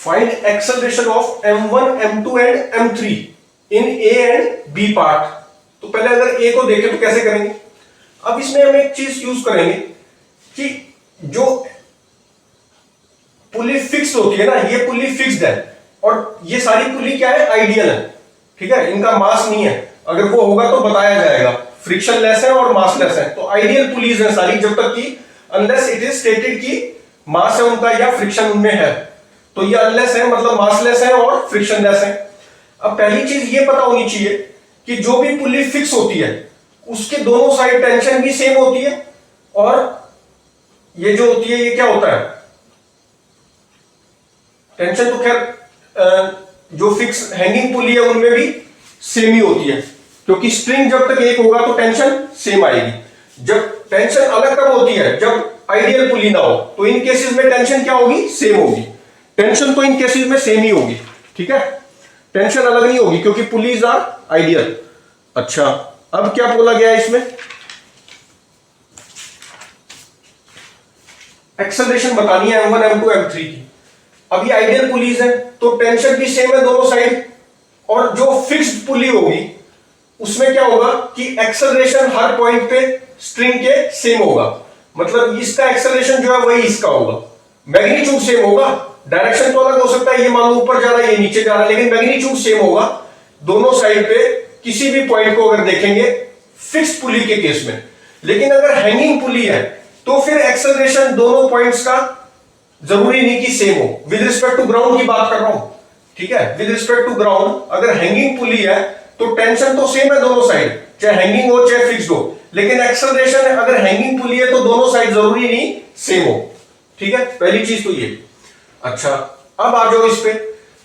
Find acceleration of m1 m2 and m3 in a and b part. तो पहले अगर a को देखें तो कैसे करेंगे। अब इसमें हम एक चीज यूज करेंगे कि जो पुली फिक्स होती है ना, ये पुली फिक्स्ड है और ये सारी पुली क्या है, आइडियल है, ठीक है, इनका मास नहीं है। अगर वो होगा तो बताया जाएगा, फ्रिक्शन लेस है और मास लेस है। तो आइडियल पुलीज है सारी, जब तक कि अनलेस इट इज स्टेटेड कि मास है उनका या फ्रिक्शन उनमें है। तो ये अनलेस है मतलब मास लेस है और फ्रिक्शन लेस है। अब पहली चीज ये पता होनी चाहिए कि जो भी पुली फिक्स होती है उसके दोनों साइड टेंशन भी सेम होती है, और ये जो होती है ये क्या होता है, टेंशन तो खैर जो फिक्स हैंगिंग पुली है उनमें भी सेम ही होती है, क्योंकि स्ट्रिंग जब तक एक होगा तो टेंशन सेम आएगी। जब टेंशन अलग कब होती है, जब आइडियल पुली ना हो, तो इन केसेस में टेंशन क्या होगी, सेम होगी। टेंशन तो इन केसेस में सेम ही होगी, ठीक है, टेंशन अलग नहीं होगी क्योंकि पुलीज आर आइडियल। अच्छा, अब क्या बोला गया है इसमें, एक्सेलरेशन बतानी है m1 m2 m3 की। अब ये आइडियल पुलीज है तो टेंशन भी सेम है दोनों साइड, और जो फिक्स्ड पुली होगी उसमें क्या होगा कि एक्सेलरेशन हर पॉइंट पे स्ट्रिंग के सेम होगा। मतलब इसका एक्सेलरेशन जो है वही इसका होगा, मैग्नीट्यूड सेम होगा, डायरेक्शन तो अलग हो सकता है, ये मान लो ऊपर जा रहा है ये नीचे जा रहा है, लेकिन मैग्नीट्यूड सेम होगा दोनों साइड पे। किसी भी पॉइंट को अगर देखेंगे फिक्स्ड पुली के केस में। लेकिन अगर हैंगिंग पुली है तो फिर एक्सेलरेशन दोनों पॉइंट्स का जरूरी नहीं कि सेम हो। विद रिस्पेक्ट टू ग्राउंड की बात कर रहा हूं, ठीक है, विद रिस्पेक्ट टू ग्राउंड अगर हैंगिंग पुली है तो टेंशन तो सेम है दोनों साइड, चाहे हैंगिंग हो चाहे फिक्स्ड हो। लेकिन एक्सेलरेशन अगर हैंगिंग पुली है तो दोनों साइड जरूरी नहीं सेम हो, ठीक है, पहली चीज तो ये। अच्छा, अब आ जाओ इस पे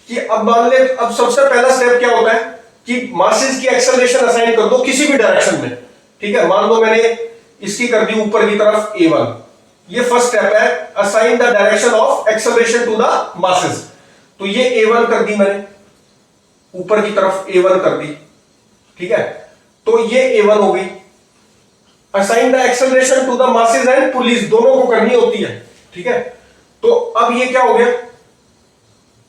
कि अब मान ले, अब सबसे पहला स्टेप क्या होता है कि मासेस की एक्सेलरेशन असाइन कर दो किसी भी डायरेक्शन में, ठीक है। मान लो मैंने इसकी कर दी ऊपर की तरफ a1, ये फर्स्ट स्टेप है, assign the direction of acceleration to the masses. तो ये a1 कर दी मैंने, ऊपर की तरफ a1 कर दी, ठीक है, तो ये a1 हो गई। Assign the acceleration to the masses and pulleys, दोनों को करनी होती है, ठीक है। तो अब ये क्या हो गया,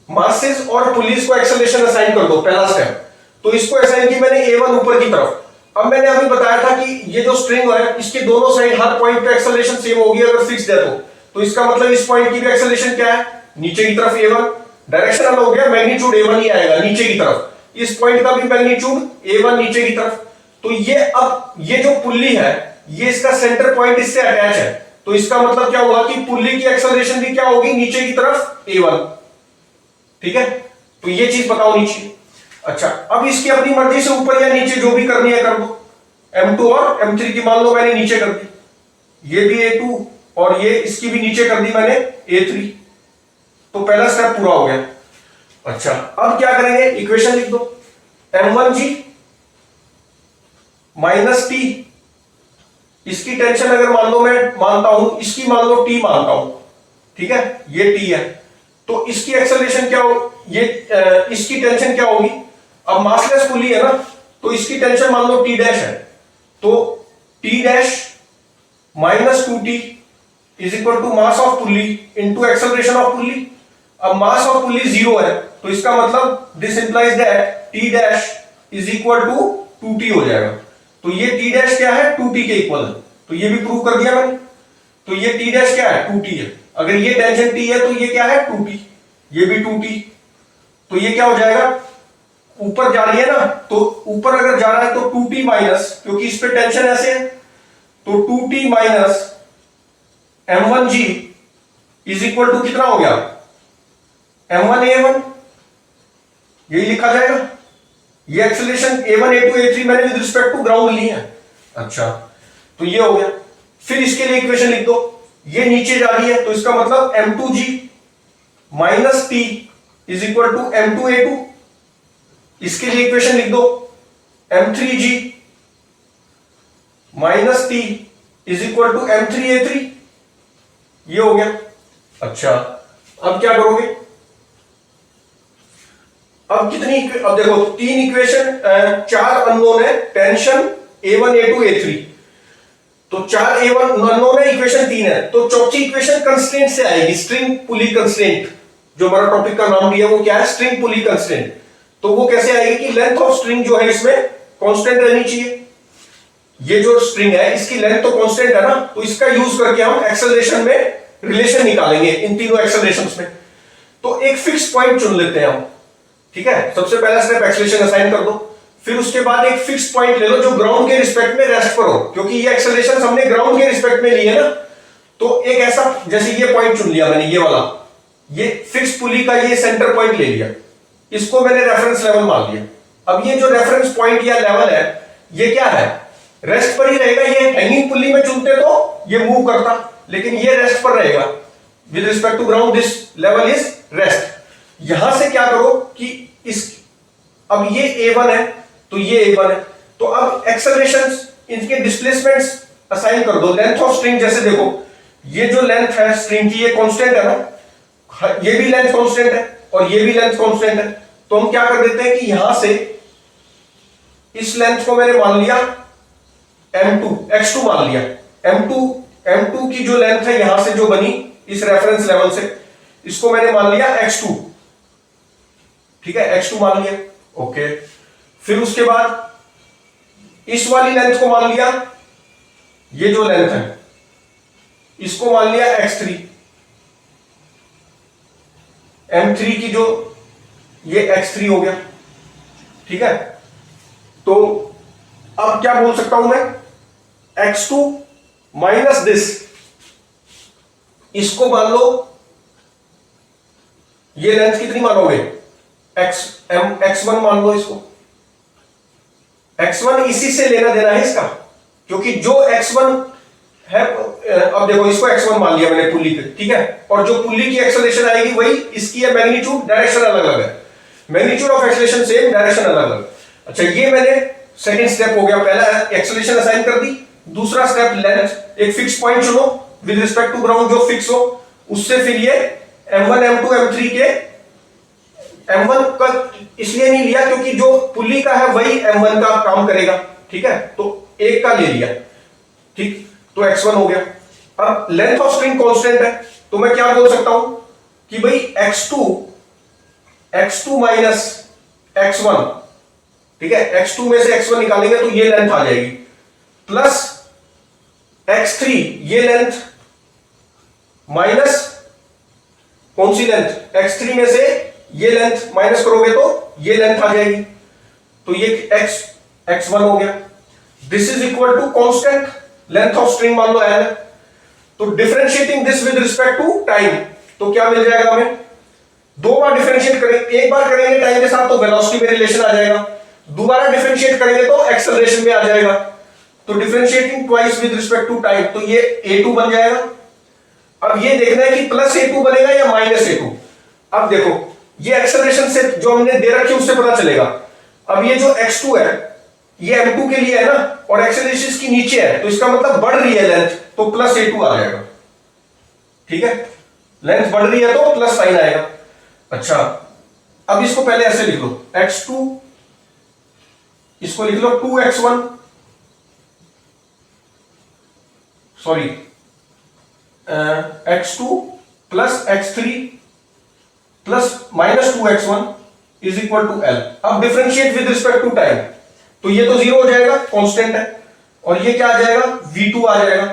मासेस और पुलिस को एक्सेलरेशन असाइन कर दो, पहला स्टेप। तो इसको असाइन की मैंने a1 ऊपर की तरफ। अब मैंने अभी बताया था कि ये जो स्ट्रिंग है इसके दोनों साइड हर पॉइंट पे एक्सेलरेशन सेम होगी अगर फिक्स्ड है तो इसका मतलब इस पॉइंट की भी एक्सेलरेशन क्या है, नीचे की तरफ a1, डायरेक्शन अलग हो गया, मैग्नीट्यूड a1 ही आएगा नीचे की तरफ, इस पॉइंट का भी मैग्नीट्यूड a1 नीचे की तरफ। तो ये अब ये जो पुल्ली है ये इसका सेंटर पॉइंट इससे अटैच है, तो इसका मतलब क्या होगा कि पुल्ली की एक्सेलरेशन भी क्या होगी, नीचे की तरफ a1, ठीक है। तो ये चीज पता होनी चाहिए। अच्छा, अब इसकी अपनी मर्जी से ऊपर या नीचे जो भी करनी है कर दो। m2 और m3 की मान लो मैंने नीचे कर दी, ये भी a2 और ये इसकी भी नीचे कर दी मैंने a3, तो पहला स्टेप पूरा हो गया। अच्छा, अब क्या करेंगे, इक्वेशन लिख दो, m1g माइनस t, इसकी टेंशन अगर मान लो मैं मानता हूं, इसकी मान लो t मानता हूं, ठीक है, ये t है, तो इसकी एक्सेलरेशन क्या हो, ये इसकी टेंशन क्या होगी। अब मासलेस पुली है ना, तो इसकी टेंशन मान लो t डैश है, तो t dash minus 2t is equal to mass of pulley into acceleration of pulley. अब मास ऑफ पुली 0 है, तो इसका मतलब this implies that t dash is equal to 2t हो जाएगा। तो ये t डैश क्या है, 2t के इक्वल है, तो ये भी प्रूव कर दिया मैंने। तो ये t डैश क्या है, 2t है, अगर ये टेंशन t है तो ये क्या है, 2t, ये भी 2t, तो ये क्या हो जाएगा, ऊपर जा रही है ना, तो ऊपर अगर जा रहा है तो 2t माइनस, क्योंकि इस पे टेंशन ऐसे है, तो 2t minus m1g is equal to कितना हो गया, m1a1, यही लिखा जाएगा। ये एक्सेलरेशन a1 a2 a3 मैंने विद रिस्पेक्ट टू ग्राउंड ली है। अच्छा, तो ये हो गया। फिर इसके लिए इक्वेशन लिख दो, ये नीचे जा रही है तो इसका मतलब m2g minus t is equal to m2a2, इसके लिए इक्वेशन लिख दो, m3g minus t is equal to m3a3, ये हो गया। अच्छा, अब क्या करोगे, अब कितनी, अब देखो 3 इक्वेशन, 4 अननोन है, टेंशन a1 a2 a3, तो 4 a1 अननोन है, इक्वेशन 3 है, तो चौथी इक्वेशन कंस्ट्रेंट से आएगी, स्ट्रिंग पुली कंस्ट्रेंट, जो हमारा टॉपिक का नाम दिया वो क्या है, स्ट्रिंग पुली कंस्ट्रेंट। तो वो कैसे आएगी कि लेंथ ऑफ स्ट्रिंग जो है इसमें कांस्टेंट रहनी चाहिए। ये जो स्ट्रिंग है इसकी लेंथ तो कांस्टेंट है ना, तो इसका यूज करके हम एक्सेलरेशन में रिलेशन निकालेंगे इन तीनों एक्सेलरेशंस में। तो एक फिक्स पॉइंट चुन लेते हैं हम, ठीक है। सबसे पहला स्टेप एक्सेलरेशन असाइन कर दो, फिर उसके बाद एक फिक्स पॉइंट ले लो जो ग्राउंड के रिस्पेक्ट में रेस्ट पर हो, क्योंकि ये एक्सेलरेशन हमने ग्राउंड के रिस्पेक्ट में ली है ना। तो एक ऐसा, जैसे ये पॉइंट चुन लिया मैंने, ये वाला, ये फिक्स पुली का ये सेंटर पॉइंट ले लिया, इसको मैंने रेफरेंस लेवल मान लिया। अब ये जो रेफरेंस पॉइंट या लेवल है ये क्या है, रेस्ट पर ही रहेगा। ये हैंगिंग पुली में चुनते तो ये मूव करता, लेकिन ये रेस्ट पर रहेगा। With respect to ground this level is rest. यहां से क्या करो कि इस, अब ये A1 है तो ये A1 है, तो अब एक्सेलरेशंस इनके डिस्प्लेसमेंट्स असाइन कर दो। लेंथ ऑफ स्ट्रिंग, जैसे देखो ये जो लेंथ है स्ट्रिंग की ये कांस्टेंट है ना, ये भी लेंथ कांस्टेंट है और ये भी लेंथ कांस्टेंट है। तो हम क्या कर देते हैं कि यहां से इस लेंथ को मैंने मान लिया M2, X2 मान लिया। M2 की जो लेंथ है यहां से जो बनी इस रेफरेंस लेवल से, इसको मैंने मान लिया X2, ठीक है, X2 मान लिया, ओके। फिर उसके बाद इस वाली लेंथ को मान लिया, ये जो लेंथ है इसको मान लिया X3, M3 की जो ये X3 हो गया, ठीक है। तो अब क्या बोल सकता हूं मैं, X2 माइनस दिस, इसको मान लो, ये लेंथ कितनी मानोगे, X1 मान लो इसको। X1 इसी से लेना देना है इसका, क्योंकि जो X1 है, अब देखो इसको X1 मान लिया मैंने पुली पे, ठीक है, और जो पुली की एक्सेलरेशन आएगी वही इसकी है, मैग्नीट्यूड, डायरेक्शन अलग अलग है, magnitude of acceleration same, direction अलग अलग। अच्छा, ये मैंने सेकंड स्टेप हो गया, पहला एक्सेलरेशन असाइन कर दी। दूसरा स्टेप लेंथ, एक फिक्स पॉइंट चुनो विद रिस्पेक्ट टू ग्राउंड जो फिक्स हो, उससे फिर ये M1 M2 M3 के, M1 का इसलिए नहीं लिया क्योंकि जो पुली का है वही M1 का काम करेगा, ठीक है, तो एक का ले लिया, ठीक, तो X1 हो गया। अब लेंथ ऑफ स्ट्रिंग कांस्टेंट है, तो मैं क्या बोल सकता हूं कि भाई X2 माइनस X1, ठीक है, X2 में से X1 निकालेंगे तो ये लेंथ आ जाएगी, प्लस X3, ये लेंथ माइनस कौन सी लेंथ, X3 में से ये लेंथ माइनस करोगे तो ये लेंथ आ जाएगी, तो ये X1 हो गया। This is equal to constant length of string मान लो L, तो differentiating this with respect to time, तो क्या मिल जाएगा हमें, दो बार डिफरेंशिएट करेंगे, एक बार करेंगे टाइम के साथ तो वेलोसिटी में रिलेशन आ जाएगा, दोबारा डिफरेंशिएट करेंगे तो एक्सेलरेशन में आ जाएगा। तो differentiating twice with respect to time, तो ये A2 बन जाएगा। अब ये देखना है कि प्लस A2 बनेगा या माइनस A2। अब देखो ये एक्सेलरेशन से जो हमने दे रखी है उससे पता चलेगा। अब ये जो X2 है ये M2 के लिए है ना, और एक्सेलरेशन इसकी नीचे है, तो इसका मतलब बढ़ रही है लेंथ, तो प्लस A2 आ जाएगा, ठीक है, लेंथ बढ़ रही है तो प्लस साइन आएगा। अच्छा, अब इसको पहले ऐसे लिख लो, X2, इसको लिख लो 2X1, sorry X2 plus X3 plus minus 2X1 is equal to L। अब differentiate with respect to time, तो ये तो जीरो हो जाएगा, कांस्टेंट है, और ये क्या आ जाएगा, V2 आ जाएगा,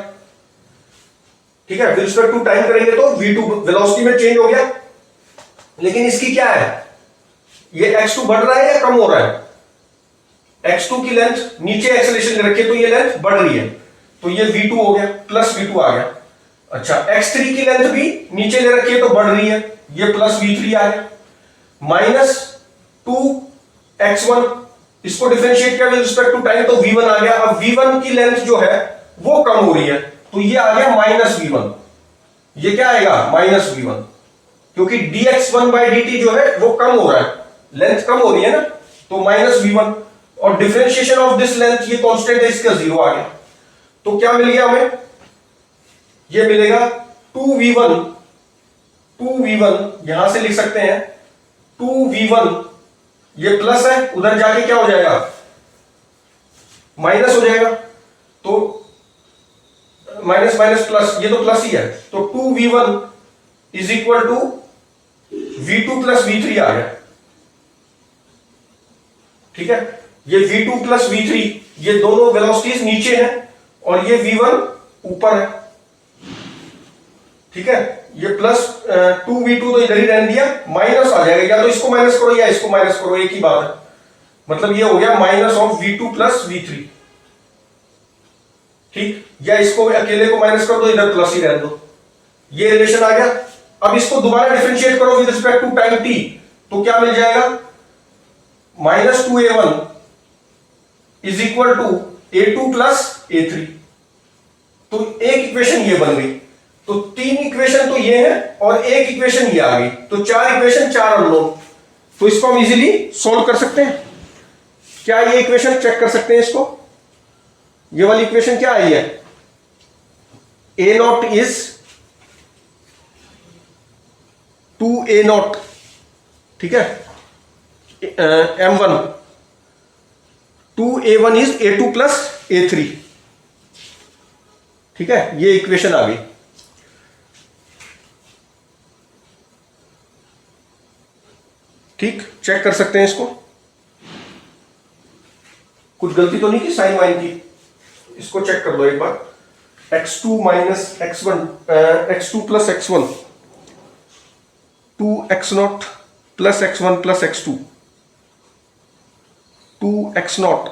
ठीक है। विद रिस्पेक्ट टू टाइम करेंगे तो V2 वेलोसिटी में चेंज हो गया, लेकिन इसकी क्या है, ये X2 बढ़ रहा है या कम हो रहा है, X2 की लेंथ नीचे एक्सेलरेशन ले रखी है तो ये लेंथ बढ़ रही है, तो ये V2 हो गया, प्लस V2 आ गया। अच्छा, X3 की लेंथ भी नीचे ले रखी है तो बढ़ रही है, ये प्लस V3 आ गया, माइनस 2X1, इसको डिफरेंशिएट किया विद रिस्पेक्ट टू टाइम तो V1 आ गया। अब V1 की लेंथ जो है वो कम हो रही है, तो ये आ गया माइनस V1, ये क्या आएगा, माइनस V1, क्योंकि dx1/dt जो है वो कम हो रहा है, लेंथ कम हो रही है ना, तो माइनस V1, और डिफरेंशिएशन ऑफ दिस लेंथ ये कांस्टेंट है, इसका जीरो आ गया। तो क्या मिल गया हमें, ये मिलेगा 2V1, यहां से लिख सकते हैं 2V1, ये प्लस है, उधर जाके क्या हो जाएगा, माइनस हो जाएगा, तो माइनस माइनस प्लस, ये तो प्लस ही है, तो 2V1 is equal to V2 plus V3 आ गया, ठीक है। ये V2 प्लस V3, ये दोनों वेलोसिटीज नीचे हैं और ये V1 ऊपर है, ठीक है। ये प्लस 2V2 तो इधर ही रहने दिया, माइनस आ जाएगा, या तो इसको माइनस करो या इसको माइनस करो, एक ही बात है। मतलब ये हो गया minus of V2 plus V3, ठीक। या इसको अकेले को माइनस कर दो, इधर प्लस ही रहने दो, ये रिलेशन आ गया। अब इसको दोबारा डिफरेंशिएट करो with respect to time t, तो क्या मिल जाएगा, minus 2a1 is equal to a2 plus a3। तो एक इक्वेशन ये बन गई, तो 3 इक्वेशन तो ये है और एक इक्वेशन ये आ गई, तो 4 इक्वेशन 4 अननोन। तो इसको हम इजीली सॉल्व कर सकते हैं। क्या ये इक्वेशन चेक कर सकते हैं इसको, ये वाली इक्वेशन क्या आई है, a0 इज 2a0, ठीक है, m1 2a1 is a2 plus a3, ठीक है, ये इक्वेशन आ गई। ठीक, चेक कर सकते हैं इसको, कुछ गलती तो नहीं की साइन वाइन की, इसको चेक कर लो एक बार। x2 minus x1, x2 plus x1, 2x0 plus x1 plus x2, 2x0।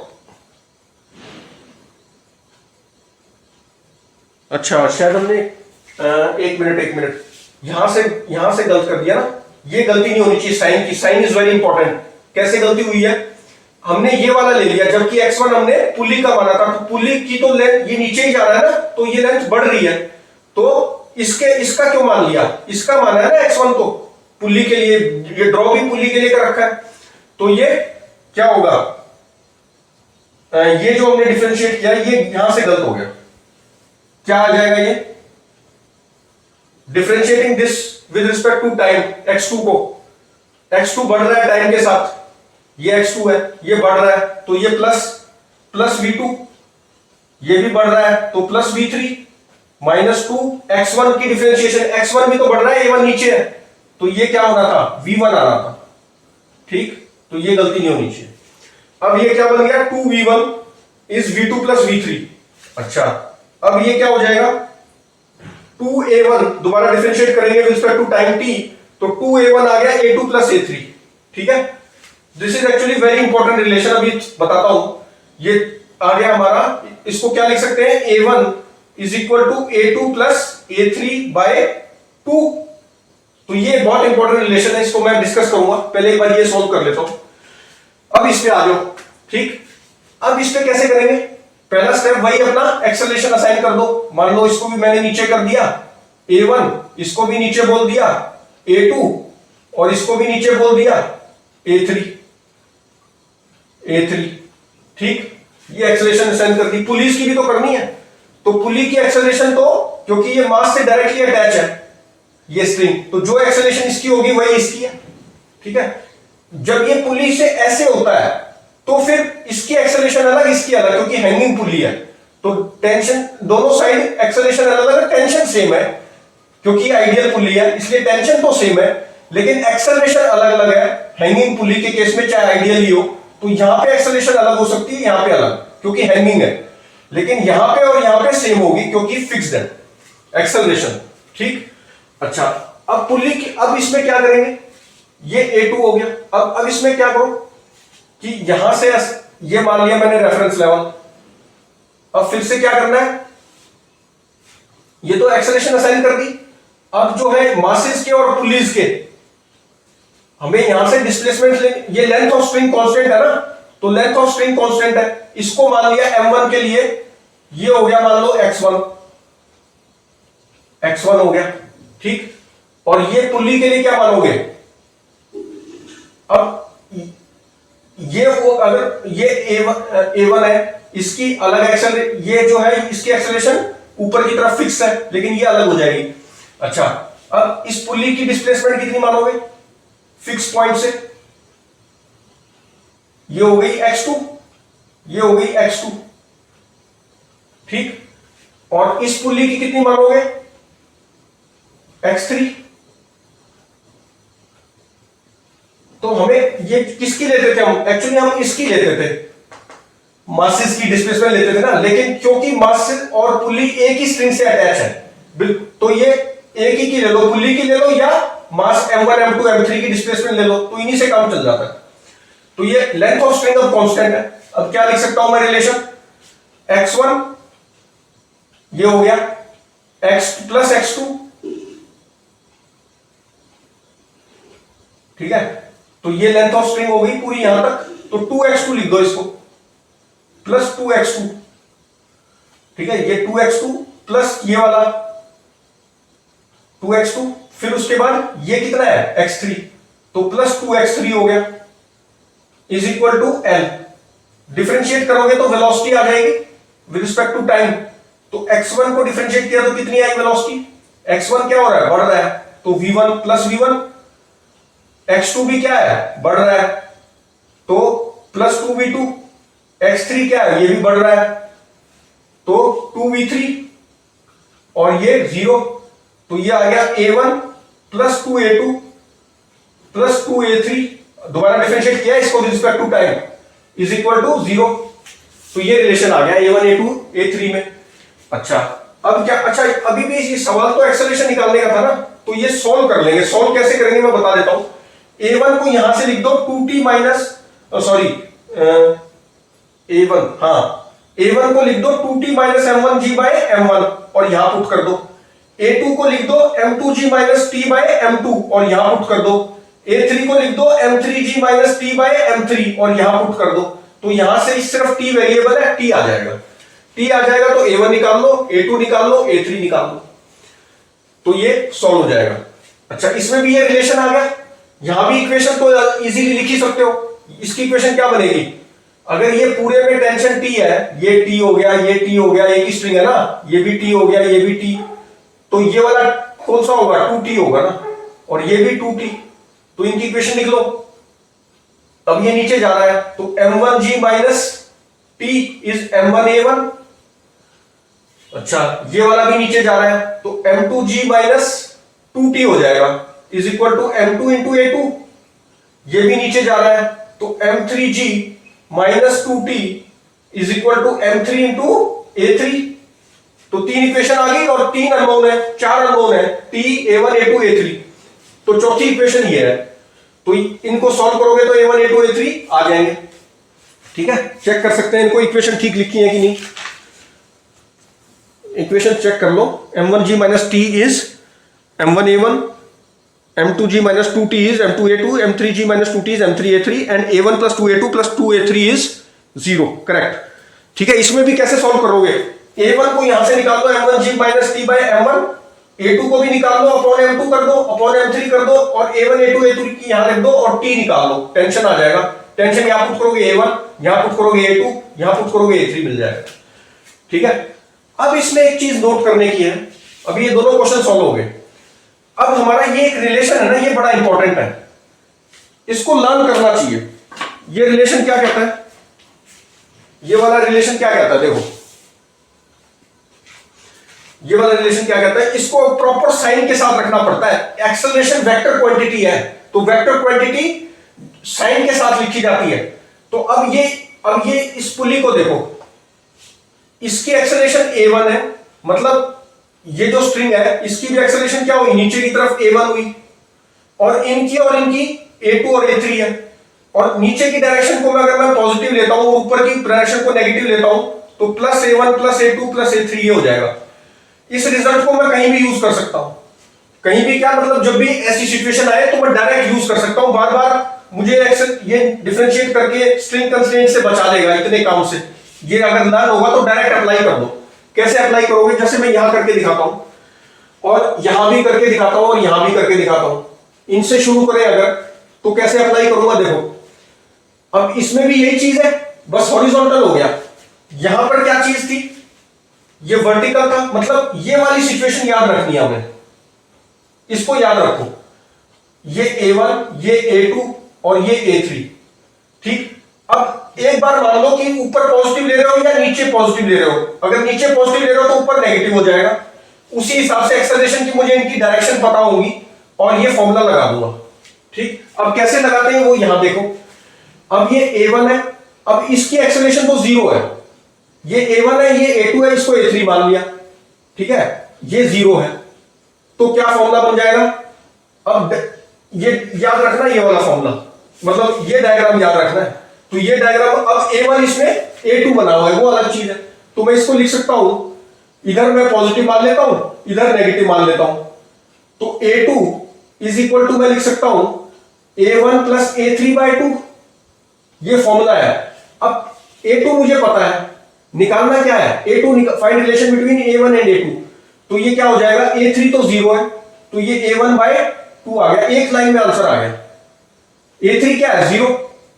अच्छा, शायद हमने एक मिनट यहां से गलत कर दिया ना, ये गलती नहीं होनी चाहिए साइन की, साइन इज वेरी इंपॉर्टेंट। कैसे गलती हुई है, हमने ये वाला ले लिया जबकि x1 हमने पुली का माना था, तो पुली की तो लेंथ ये नीचे ही जा रहा है ना, तो ये लेंथ बढ़ रही है, तो इसका क्यों मान लिया, इसका माना है ना x1 तो पुली के लिए, ये ड्रॉ भी पुली के लिए कर रखा है, तो ये क्या होगा, ये जो हमने डिफरेंशिएट किया ये यहां से गलत हो गया। क्या आ जाएगा ये, differentiating this with respect to time, x2 को, x2 बढ़ रहा है टाइम के साथ, ये x2 है, ये बढ़ रहा है, तो ये प्लस V2, ये भी बढ़ रहा है तो प्लस V3 माइनस 2 x1 की डिफरेंशिएशन, x1 भी तो बढ़ रहा है, a1 नीचे है, तो ये क्या होना था, V1 आना था, ठीक। तो ये गलती नहीं होनी चाहिए। अब ये क्या बन गया, 2V1 is V2 plus V3। अच्छा, अब ये क्या हो जाएगा, 2a1 दोबारा डिफरेंशिएट करेंगे with respect to time t, तो 2a1 आ गया a2 प्लस a3, ठीक है। This is actually very important relation, अभी बताता हूं। ये आ गया हमारा, इसको क्या लिख सकते हैं, a1 is equal to a2 plus a3 by 2। तो ये बहुत इंपॉर्टेंट रिलेशन है, इसको मैं डिस्कस करूंगा, पहले एक बार ये सोल्व कर लेता हूं। अब इस पे आ जाओ, ठीक। अब इस पे कैसे करेंगे, पहला स्टेप वही अपना एक्सेलरेशन असाइन कर दो। मान लो इसको भी मैंने नीचे कर दिया a1, इसको भी नीचे बोल दिया a2 और इसको भी नीचे बोल दिया a3, ठीक। ये एक्सेलरेशन असाइन कर दी। पुलिस की भी तो करनी है, तो पुली की एक्सेलरेशन तो, क्योंकि ये मास से डायरेक्टली अटैच है ये स्ट्रिंग, तो जो एक्सेलरेशन इसकी होगी वही इसकी है, ठीक है। जब ये पुली से ऐसे होता है तो फिर इसकी एक्सेलरेशन अलग, इसकी अलग, क्योंकि हैंगिंग पुली है, तो टेंशन दोनों साइड एक्सेलरेशन अलग है, टेंशन सेम है क्योंकि आइडियल पुली है, इसलिए टेंशन तो सेम है, लेकिन एक्सेलरेशन अलग अलग है। हैंगिंग पुली के केस में चाहे आइडियल ही हो, तो यहां पे एक्सेलरेशन अलग हो सकती है, यहां पे अलग, क्योंकि हैंगिंग है, लेकिन यहां पे और यहां पे सेम होगी क्योंकि फिक्स्ड है एक्सेलरेशन, ठीक। अच्छा, अब पुली की, अब इसमें क्या करेंगे, ये A2 हो गया। अब इसमें क्या करो कि यहां से ये मान लिया मैंने रेफरेंस लेवल, अब फिर से क्या करना है, ये तो एक्सेलरेशन असाइन कर दी। अब जो है मासेस के और पुलीज के, हमें यहां से डिस्प्लेसमेंट, ये लेंथ ऑफ स्ट्रिंग कांस्टेंट है ना, तो लेंथ ऑफ स्ट्रिंग कांस्टेंट है, इसको मान लिया m1 के लिए, ये हो गया मान लो x1 हो गया, ठीक। और ये पुली के लिए क्या मानोगे, अब ये वो, अगर ये A1 है, इसकी अलग एक्सेलरेशन, ये जो है इसकी एक्सेलरेशन ऊपर की तरफ फिक्स है, लेकिन ये अलग हो जाएगी। अच्छा, अब इस पुली की डिस्प्लेसमेंट कितनी मानोगे, फिक्स पॉइंट से, ये हो गई x2, ये हो गई x2, ठीक। और इस पुली की कितनी मानोगे, x3, तो हमें ये किसकी लेते थे हम, एक्चुअली हम इसकी लेते थे, मासेस की डिस्प्लेसमेंट लेते थे ना, लेकिन क्योंकि मास और पुल्ली एक ही स्ट्रिंग से अटैच है, तो ये एक ही की ले लो, पुल्ली की ले लो या मास m1 m2 m3 की डिस्प्लेसमेंट ले लो, तो इन्हीं से काम चल जाता है। तो ये लेंथ ऑफ स्ट्रिंग अब कांस्टेंट है। अब क्या लिख सकता हूं मैं रिलेशन, x1 ये हो गया x प्लस x2, ठीक है, तो ये लेंथ ऑफ स्ट्रिंग हो गई पूरी यहां तक, तो 2x2 लिख दो इसको, प्लस 2x2, ठीक है, ये 2x2 प्लस ये वाला 2x2, फिर उसके बाद ये कितना है x3, तो प्लस 2x3 हो गया, is equal to l। Differentiate करोगे तो वेलोसिटी आ जाएगी विद रिस्पेक्ट टू टाइम, तो x1 को डिफरेंशिएट किया तो कितनी आई वेलोसिटी, x1 क्या हो रहा है, बढ़ रहा है, तो v1 प्लस v1, x2 भी क्या है, बढ़ रहा है, तो प्लस 2v2, x3 क्या है, ये भी बढ़ रहा है, तो 2v3, और ये 0, तो ये आ गया a1 plus 2a2 plus 2a3, दोबारा डिफरेंशिएट किया इसको with respect to time, is equal to 0, तो ये रिलेशन आ गया a1 a2 a3 में। अच्छा अब क्या, अच्छा अभी भी ये सवाल तो एक्सेलरेशन निकालने का था ना, तो ये सोल्व कर लेंगे। सोल्व कैसे करेंगे मैं बता देता हूं। a1 को यहां से लिख दो 2t माइनस, सॉरी a1, हाँ a1 को लिख दो 2t minus m1g bye m1 और यहां पुट कर दो। a2 को लिख दो m2g minus t bye m2 और यहां पुट कर दो। a3 को लिख दो m3g minus t bye m3 और यहां पुट कर दो। तो यहां से सिर्फ t वेरिएबल है, t आ जाएगा, t आ जाएगा तो a1 निकाल लो, a2 निकाल लो, a3 निकाल लो, तो ये सॉल्व हो जाएगा। अच्छा इसमें भी ये रिलेशन आ गया, यहां भी इक्वेशन तो इजीली लिख ही सकते हो। इसकी इक्वेशन क्या बनेगी, अगर ये पूरे में टेंशन t है, ये t हो गया, ये t हो गया, एक ही स्ट्रिंग है ना, ये भी t हो गया, ये भी t, तो ये वाला कौन सा होगा, 2t होगा ना, और ये भी 2t, तो इनकी इक्वेशन लिख लो। अब ये नीचे जा रहा है तो m1g minus t is m1a1। अच्छा ये वाला भी नीचे जा रहा है तो m2g माइनस 2t हो जाएगा is equal to m2 into a2। ये भी नीचे जा रहा है तो m3g minus 2t is equal to m3 into a3। तो तीन इक्वेशन आ गई और तीन अननोन है, चार अननोन है, t a1 a2 a3। तो चौथी इक्वेशन ये है, तो इनको सॉल्व करोगे तो a1 a2 a3 आ जाएंगे। ठीक है, चेक कर सकते हैं इनको इक्वेशन ठीक लिखी है कि नहीं। इक्वेशन चेक कर लो, m1g minus t is m1a1, m2g minus 2t is m2a2, m3g minus 2t is m3a3 and a1 plus 2a2 plus 2a3 is 0। Correct. ठीक है, इसमें भी कैसे सॉल्व करोगे, a1 को यहां से निकाल दो m1g minus t bye m1, a2 को भी निकाल दो अपॉन m2 कर दो, अपॉन m3 कर दो और a1 a2 a3 की यहां लिख दो और t निकाल लो, टेंशन आ जाएगा। टेंशन यहां पुट करोगे a1, यहां पुट करोगे a2, यहां पुट करोगे a3, मिल जाएगा। ठीक है, अब इसमें एक चीज नोट करने की है, अभी ये दोनों क्वेश्चन सॉल्व हो गए। अब हमारा ये एक रिलेशन है ना, ये बड़ा इंपॉर्टेंट है, इसको लर्न करना चाहिए। ये रिलेशन क्या कहता है, ये वाला रिलेशन क्या कहता है, देखो ये वाला रिलेशन क्या कहता है, इसको प्रॉपर साइन के साथ रखना पड़ता है। एक्सेलरेशन वेक्टर क्वांटिटी है तो वेक्टर क्वांटिटी साइन के साथ लिखी जाती है। तो अब ये इस पुली को देखो, इसकी एक्सेलरेशन a1 है, मतलब ये जो स्ट्रिंग है इसकी भी एक्सेलरेशन क्या हुई, नीचे की तरफ a1 हुई, और इनकी a2 और a3 है। और नीचे की डायरेक्शन को अगर मैं पॉजिटिव लेता हूं, ऊपर की डायरेक्शन को नेगेटिव लेता हूं, तो plus a1 plus a2 plus a3 ये हो जाएगा। इस रिजल्ट को मैं कहीं भी यूज कर सकता हूं, कहीं भी क्या मतलब, जब भी ऐसी सिचुएशन आए तो मैं डायरेक्ट यूज कर सकता हूं। बार बार मुझे ये डिफरेंशिएट करके स्ट्रिंग कंस्ट्रेंट से बचा लेगा इतने काम से। ये अगर लर्न होगा तो डायरेक्ट अप्लाई कर दो। कैसे अप्लाई करोगे, जैसे मैं यहां करके दिखाता हूं और यहां भी करके दिखाता हूं और यहां भी करके दिखाता हूं। इनसे शुरू करें अगर, तो कैसे अप्लाई करूंगा, देखो अब इसमें भी यही चीज है, बस हॉरिजॉन्टल हो गया। यहां पर क्या चीज थी, ये वर्टिकल था, मतलब ये वाली सिचुएशन याद रखनी है हमें, इसको याद रखो। ये a1, ये a2 और ये a3। ठीक, अब एक बार मान लो कि ऊपर पॉजिटिव ले रहे हो या नीचे पॉजिटिव ले रहे हो। अगर नीचे पॉजिटिव ले रहे हो तो ऊपर नेगेटिव हो जाएगा। उसी हिसाब से एक्सेलरेशन की मुझे इनकी डायरेक्शन पता होगी और ये फॉर्मूला लगा दूंगा। ठीक, अब कैसे लगाते हैं वो यहां देखो। अब ये A1 है, अब इसकी एक्सेलरेशन तो 0 है, ये A1 है, ये A2 है, इसको A3 मान लिया, ठीक है, ये 0 है, तो क्या फॉर्मूला बन जाएगा। अब ये याद रखना, ये वाला फॉर्मूला, मतलब ये डायग्राम याद रखना है। तो ये डायग्राम, अब A1 इसमें A2 बना हुआ है, वो अलग चीज है, तो मैं इसको लिख सकता हूं, इधर मैं पॉजिटिव मान लेता हूं, इधर नेगेटिव मान लेता हूं, तो A2 इज इक्वल टू मैं लिख सकता हूं A1 प्लस A3/2, ये फॉर्मूला है। अब A2 मुझे पता है, निकालना क्या है, A2 find relation between A1 and A2, तो ये क्या हो जाएगा, A3 तो 0 है, तो ये A1/2 आ गया, एक लाइन में आंसर आ गया। A3 क्या है, 0,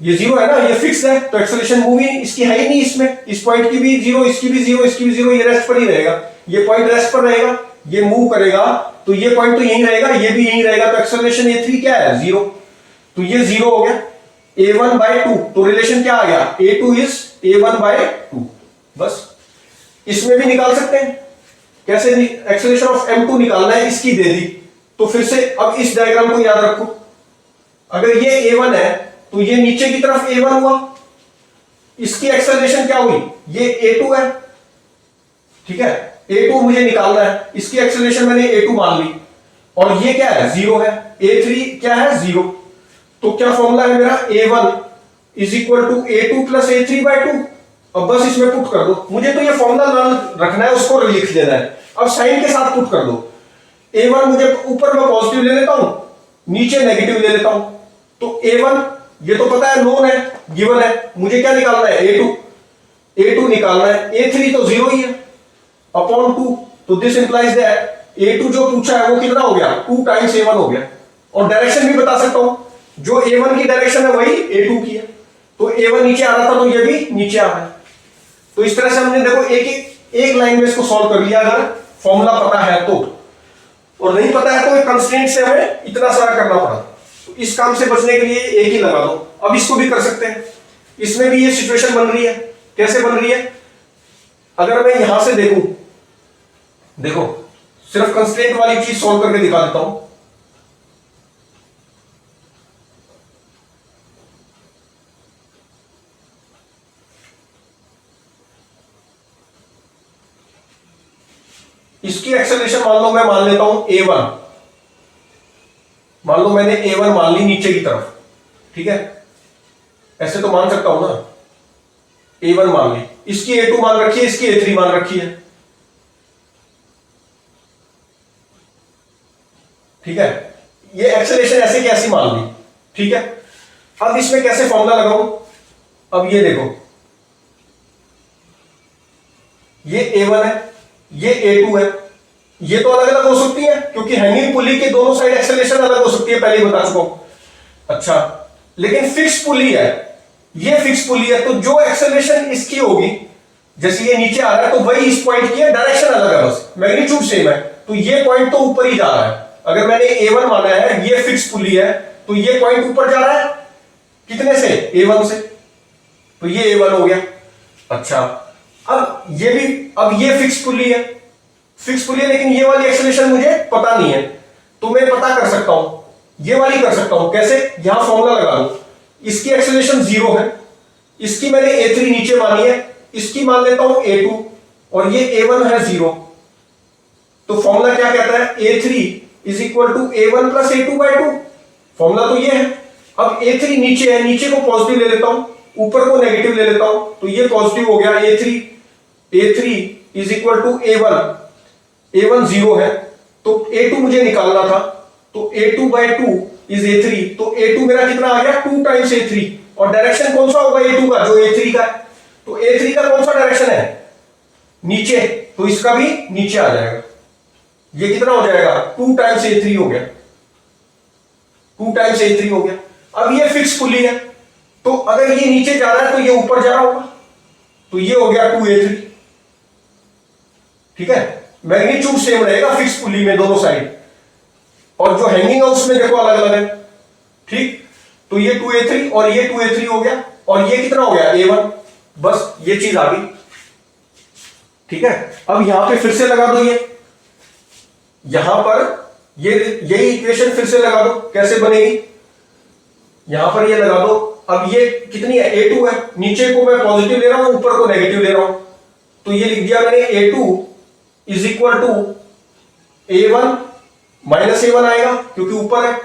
ये 0 है ना, ये फिक्स है, तो एक्सेलरेशन मूव ही इसकी है ही नहीं, इसमें इस पॉइंट की भी 0, इसकी भी 0, इसकी भी 0, ये रेस्ट पर ही रहेगा, ये पॉइंट रेस्ट पर रहेगा, ये मूव करेगा तो ये पॉइंट तो यहीं रहेगा, ये भी यहीं रहेगा, तो एक्सेलरेशन A3 क्या है, 0, तो ये 0 हो गया। A1/2, तो रिलेशन क्या आ गया, A2 इज A1/2, बस। इसमें भी निकाल सकते हैं, कैसे, एक्सेलरेशन ऑफ M2 निकालना है, इसकी दे दी, तो फिर से अब इस डायग्राम को याद रखो, अगर ये A1 है तो ये नीचे की तरफ A1 हुआ, इसकी एक्सेलरेशन क्या हुई, ये A2 है, ठीक है, A2 मुझे निकालना है, इसकी एक्सेलरेशन मैंने A2 मान ली, और ये क्या है, 0 है, A3 क्या है, 0, तो क्या फॉर्मूला है मेरा, A1 is equal to A2 plus A3/2, अब बस इसमें पुट कर दो, मुझे तो ये फॉर्मूला रखना है, उसको लिख देना है, अब साइन के साथ पुट कर दो। A1 मुझे ऊपर मैं पॉजिटिव ले लेता हूं, नीचे नेगेटिव ले लेता हूं, तो A1 ये तो पता है, नोन है, गिवन है, मुझे क्या निकालना है, A2 निकालना है, A3 तो 0 ही है, अपॉन 2, तो दिस इंप्लाइज दैट A2 जो पूछा है वो कितना हो गया, 2 टाइम्स A1 हो गया, और डायरेक्शन भी बता सकता हूं, जो A1 की डायरेक्शन है वही A2 की है, तो A1 नीचे आ रहा था तो ये भी नीचे आ रहा है। तो इस तरह से हमने देखो एक लाइन में इसको सॉल्व कर लिया, अगर फॉर्मूला पता है तो, और नहीं पता है तो कंस्ट्रेंट से हमें इतना सारा करना पड़ा, तो इस काम से बचने के लिए एक ही लगा दो। अब इसको भी कर सकते हैं, इसमें भी ये सिचुएशन बन रही है, कैसे बन रही है, अगर मैं यहां से देखूं, देखो सिर्फ कंस्ट्रेंट वाली चीज सॉल्व करके दिखा देता हूं। इसकी एक्सेलरेशन मान लो, मैं मान लेता हूं A1, मान लो मैंने A1 मान ली नीचे की तरफ, ठीक है, ऐसे तो मान सकता हूं ना, A1 मान ली, इसकी A2 मान रखी है, इसकी A3 मान रखी है, ठीक है, ये एक्सेलरेशन ऐसे की ऐसी मान ली, ठीक है। अब इसमें कैसे फॉर्मूला लगाऊं, अब ये देखो, ये A1 है, ये A2 है, ये तो अलग अलग हो सकती है, क्योंकि हैंगिंग पुली के दोनों साइड एक्सेलरेशन अलग हो सकती है, पहले ही बता चुका हूं। अच्छा, लेकिन फिक्स पुली है, ये फिक्स पुली है, तो जो एक्सेलरेशन इसकी होगी, जैसे ये नीचे आ रहा है तो वही इस पॉइंट की है, डायरेक्शन अलग है, बस मैग्नीट्यूड सेम है, तो ये पॉइंट तो ऊपर ही जा रहा है। अगर मैंने A1 माना है, ये फिक्स पुली है, तो ये पॉइंट ऊपर जा रहा है, कितने से, A1 से, तो ये A1 हो गया। अच्छा, अब ये भी, अब ये फिक्स पुली है, लेकिन ये वाली एक्सेलरेशन मुझे पता नहीं है, तो मैं पता कर सकता हूं, ये वाली कर सकता हूं, कैसे, यहां फॉर्मूला लगा दूं, इसकी एक्सेलरेशन 0 है, इसकी मैंने A3 नीचे मानी है, इसकी मान लेता हूं A2, और ये A1 है 0, तो फॉर्मूला क्या कहता है, A3 is equal to A1 plus A2/2, formula तो ये है। अब A3 नीचे है, नीचे को पॉजिटिव ले लेता हूं, ऊपर को नेगेटिव ले लेता हूं, तो ये पॉजिटिव हो गया, A3 is equal to A1 0 है, तो A2 मुझे निकालना था, तो A2/2 इज A3, तो A2 मेरा कितना आ गया, 2 टाइम्स A3, और डायरेक्शन कौन सा होगा A2 का, जो A3 का है, तो A3 का कौन सा डायरेक्शन है, नीचे, तो इसका भी नीचे आ जाएगा, ये कितना हो जाएगा, 2 टाइम्स A3 हो गया, 2 टाइम्स A3 हो गया। अब ये फिक्स पुली है, तो अगर ये नीचे जा रहा है तो ये ऊपर जा रहा होगा, तो ये हो गया 2A3, ठीक है, मैग्नीट्यूड सेम रहेगा फिक्स पुली में दोनों साइड, और जो हैंगिंग है उसमें देखो अलग अलग है, ठीक, तो ये 2A3 और ये 2A3 हो गया, और ये कितना हो गया, A1, बस ये चीज आ गई, ठीक है। अब यहां पे फिर से लगा दो, ये यहां पर यही इक्वेशन फिर से लगा दो, कैसे बनेगी, यहां पर ये लगा दो। अब ये कितनी है, A2 है, नीचे को मैं पॉजिटिव ले रहा हूं, ऊपर को नेगेटिव ले रहा हूं, तो ये लिख दिया मैंने A2 is equal to A1 minus A1 आएगा क्योंकि ऊपर है,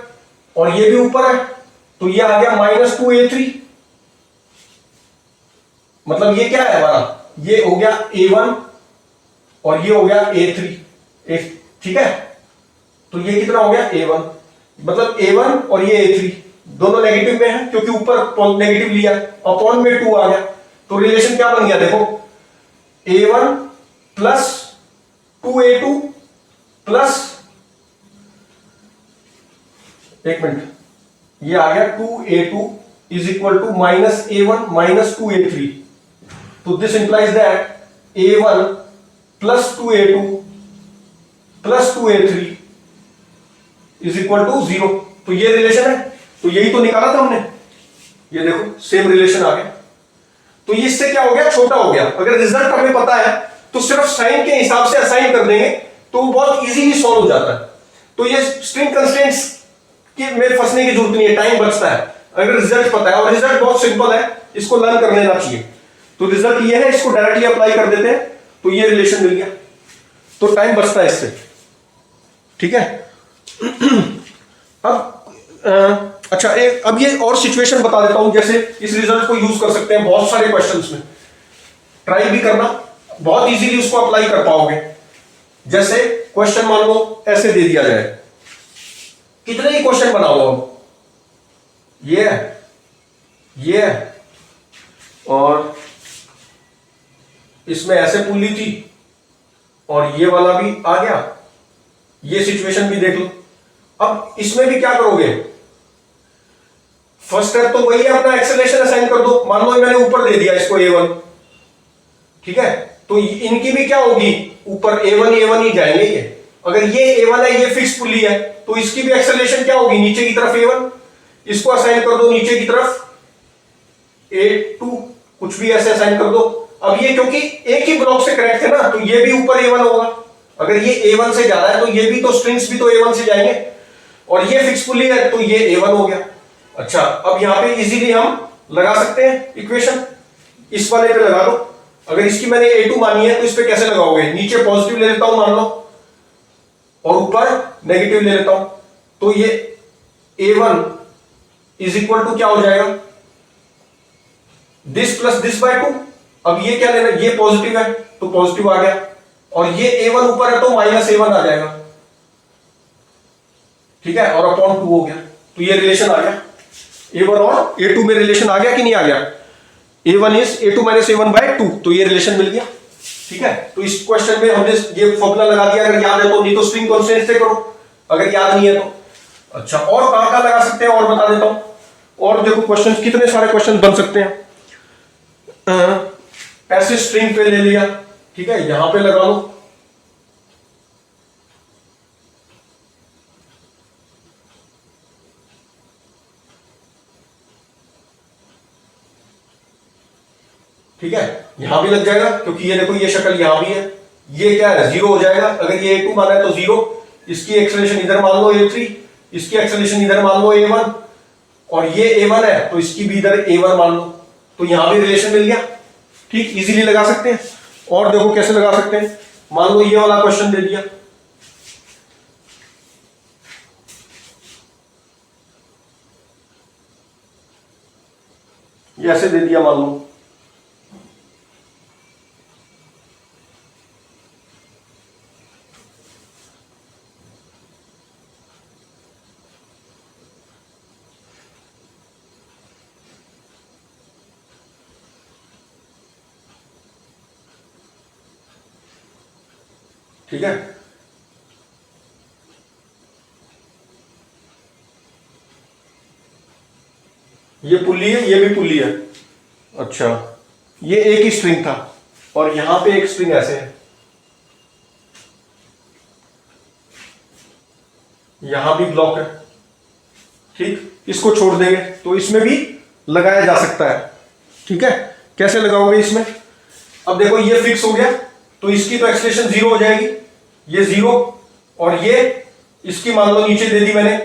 और ये भी ऊपर है, तो ये आ गया -2A3। मतलब ये क्या है हमारा, ये हो गया A1 और ये हो गया A3, ठीक है। तो ये कितना हो गया A1, मतलब A1 और ये A3 दोनों नेगेटिव में है क्योंकि ऊपर नेगेटिव लिया, अपॉन में 2 आ गया। तो रिलेशन क्या बन गया देखो, A1 प्लस 2A2 प्लस, एक मिनट, ये आ गया 2A2 is equal to -A1 minus 2A3। तो this implies that A1 plus 2A2 plus 2A3 is equal to 0। तो ये रिलेशन है, तो यही तो निकाला था हमने, ये देखो सेम रिलेशन आ गया। तो इससे क्या हो गया, छोटा हो गया। अगर रिजल्ट हमें पता है तो सिर्फ साइन के हिसाब से असाइन कर देंगे तो बहुत इजीली सॉल्व हो जाता है। तो ये स्ट्रिंग कंस्ट्रेंट्स के में फंसने की जरूरत नहीं है, टाइम बचता है अगर रिजल्ट पता है। और रिजल्ट बहुत सिंपल है, इसको लर्न कर लेना चाहिए। तो रिजल्ट ये है, इसको डायरेक्टली अप्लाई कर देते हैं तो ये रिलेशन मिल गया, तो टाइम बचता है इससे, ठीक है। अब अच्छा, अब ये और सिचुएशन बता देता हूं, जैसे इस रिजल्ट को यूज कर सकते हैं बहुत सारे क्वेश्चंस में, ट्राई भी करना, बहुत इजीली उसको अप्लाई कर पाओगे। जैसे क्वेश्चन मान लो ऐसे दे दिया जाए, कितने ही क्वेश्चन बनाओ अब, ये है और इसमें ऐसे पुल्ली थी और ये वाला भी आ गया, ये सिचुएशन भी देख लो। अब इसमें भी क्या करोगे, फर्स्ट स्टेप तो वही है, अपना एक्सेलरेशन असाइन कर दो। मान लो मैंने ऊपर दे दिया इसको A1, ठीक है, तो इनकी भी क्या होगी, ऊपर A1 ही जाएंगे ये। अगर ये A1 है, ये फिक्स पुल्ली है, तो इसकी भी एक्सेलरेशन क्या होगी, नीचे की तरफ A1, इसको असाइन कर दो नीचे की तरफ A2, कुछ भी ऐसे असाइन कर दो। अब ये क्योंकि एक ही ब्लॉक से कनेक्ट है ना, तो ये भी ऊपर A1 होगा। अगर ये A1 से जा रहा है तो ये भी तो स्ट्रिंग्स भी तो A1 से जाएंगे, और ये फिक्स पुल्ली है तो ये A1 हो गया। अच्छा, अब यहां पे इजीली हम लगा सकते हैं इक्वेशन, इस वाले पे लगा दो। अगर इसकी मैंने A2 मानी है तो इस पे कैसे लगाओगे, नीचे पॉजिटिव ले लेता हूं मान लो, और ऊपर नेगेटिव ले लेता हूं, तो ये A1 इज इक्वल टू क्या हो जाएगा, दिस प्लस दिस बाय 2। अब ये क्या लेना, ये पॉजिटिव है तो पॉजिटिव आ गया, और ये A1 ऊपर है तो -A1 आ जाएगा, ठीक है, और अपॉन 2 हो गया। तो ये रिलेशन आ गया, A1 और A2 में रिलेशन आ गया कि नहीं आ गया, A1 is A2 minus A1 bye 2, तो ये रिलेशन मिल गया, ठीक है। तो इस क्वेश्चन में हमने ये फॉर्मूला लगा दिया, अगर याद है तो, नहीं तो स्ट्रिंग कांस्टेंट से करो अगर याद नहीं है तो। अच्छा, और कहां कहां लगा सकते हैं और बता देता हूं, और देखो क्वेश्चन, कितने सारे क्वेश्चन बन सकते हैं। ऐसे स्ट्रिंग पे ले लिया, ठीक है, यहां पे लगा लो, ठीक है, यहां भी लग जाएगा क्योंकि ये देखो ये शक्ल यहां भी है, ये क्या है 0 हो जाएगा। अगर ये A2 माना है तो 0, इसकी एक्सेलरेशन इधर मान लो A3, इसकी एक्सेलरेशन इधर मान लो A1, और ये A1 है तो इसकी भी इधर A1 मान लो, तो यहां भी रिलेशन मिल गया, ठीक, इजीली लगा सकते हैं। और देखो कैसे लगा सकते हैं, मान लो ये वाला क्वेश्चन दे दिया, ये ऐसे दे दिया मान लो, ठीक है। ये पुल्ली है, ये भी पुल्ली है। अच्छा, ये एक ही स्ट्रिंग था और यहां पे एक स्ट्रिंग ऐसे है, यहां भी ब्लॉक है, ठीक, इसको छोड़ देंगे तो इसमें भी लगाया जा सकता है, ठीक है। कैसे लगाओगे इसमें, अब देखो ये फिक्स हो गया तो इसकी तो एक्सप्रेशन 0 हो जाएगी, ये 0, और ये इसकी मान लो नीचे दे दी मैंने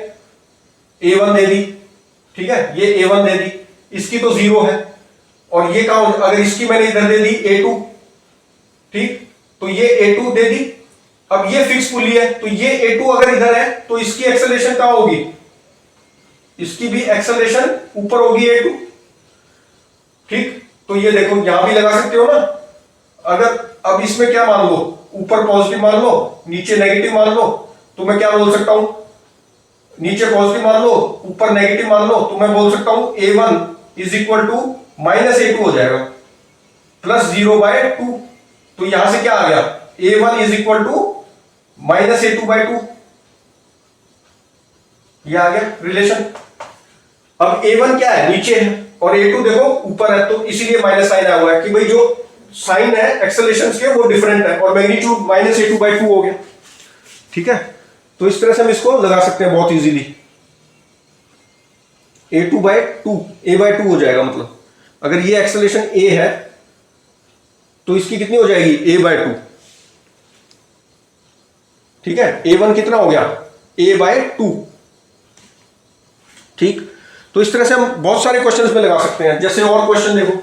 A1 दे दी, ठीक है, ये A1 दे दी, इसकी तो 0 है, और ये कहां, अगर इसकी मैंने इधर दे दी A2, ठीक, तो ये A2 दे दी। अब ये फिक्स पुली है, तो ये A2 अगर इधर है तो इसकी एक्सेलरेशन कहां होगी, इसकी भी एक्सेलरेशन ऊपर होगी A2, ठीक। तो ये देखो यहां भी लगा सकते हो ना, अगर अब इसमें क्या मान लो, ऊपर पॉजिटिव मान लो, नीचे नेगेटिव मान लो, तो मैं क्या बोल सकता हूं, नीचे पॉजिटिव मान लो, ऊपर नेगेटिव मान लो, तो मैं बोल सकता हूं A1 is equal to minus A2 हो जाएगा, प्लस 0/2। तो यहां से क्या आ गया, A1 is equal to minus A2/2, यह आ गया रिलेशन। अब A1 क्या है, नीचे है, और A2 देखो ऊपर है, तो इसीलिए माइनस साइन आया हुआ है कि भाई जो साइन है एक्सेलरेशन के वो डिफरेंट है, और मैग्नीट्यूड माइनस A2/2 हो गया, ठीक है। तो इस तरह से हम इसको लगा सकते हैं बहुत इजीली, A2/2 A/2 हो जाएगा, मतलब अगर ये एक्सेलरेशन A है तो इसकी कितनी हो जाएगी, A/2, ठीक है। A1 कितना हो गया, A/2, ठीक। तो इस तरह से हम बहुत सारे क्वेश्चंस में लगा सकते हैं। जैसे और क्वेश्चन देखो,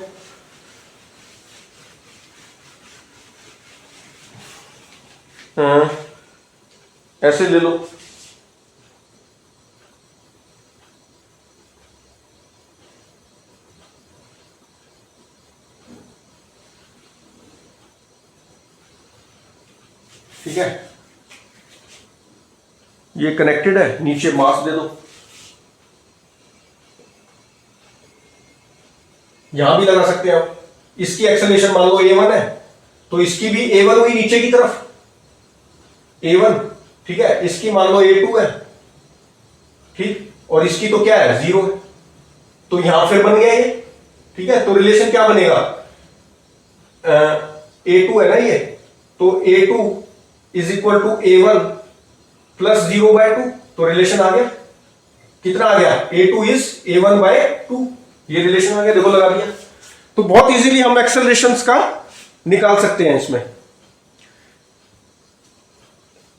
ऐसे ले लो, ठीक है, ये कनेक्टेड है, नीचे मास दे दो, यहां भी लगा सकते हैं आप। इसकी एक्सेलरेशन मान लो A1 है, तो इसकी भी A1 हुई नीचे की तरफ, A1, ठीक है। इसकी मान लो A2 है, ठीक, और इसकी तो क्या है, 0 है, तो यहां फिर बन गया ये, ठीक है। तो रिलेशन क्या बनेगा, A2 है ना ये, तो A2 is equal to A1 plus 0/2, तो रिलेशन आ गया, कितना आ गया, A2 इज A1/2, ये रिलेशन आ गया, देखो लगा दिया। तो बहुत इजीली हम एक्सेलरेशंस का निकाल सकते हैं। इसमें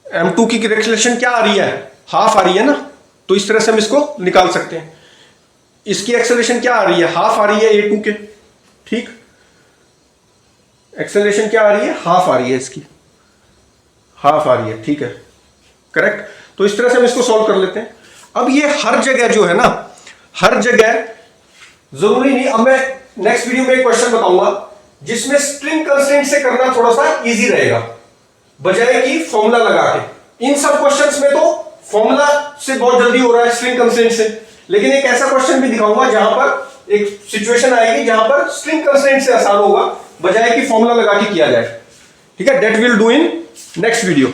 M2 की एक्सेलरेशन क्या आ रही है, हाफ आ रही है ना, तो इस तरह से हम इसको निकाल सकते हैं। इसकी एक्सेलरेशन क्या आ रही है, हाफ आ रही है A2 के, ठीक, एक्सेलरेशन क्या आ रही है, हाफ आ रही है, इसकी हाफ आ रही है, ठीक है, करेक्ट। तो इस तरह से हम इसको सॉल्व कर लेते हैं। अब ये हर जगह जो है ना, हर जगह जरूरी नहीं। अब मैं नेक्स्ट वीडियो में एक क्वेश्चन बताऊंगा जिसमें स्ट्रिंग कंस्ट्रेंट से करना थोड़ा सा इजी रहेगा, बजाय कि फॉर्मूला लगा के। इन सब क्वेश्चंस में तो फॉर्मूला से बहुत जल्दी हो रहा है स्ट्रिंग कंस्ट्रेंट से, लेकिन एक ऐसा क्वेश्चन भी दिखाऊंगा जहां पर एक सिचुएशन आएगी जहां पर स्ट्रिंग कंस्ट्रेंट से आसान होगा, बजाय कि फॉर्मूला लगा के किया जाए, ठीक है। That will do in next video.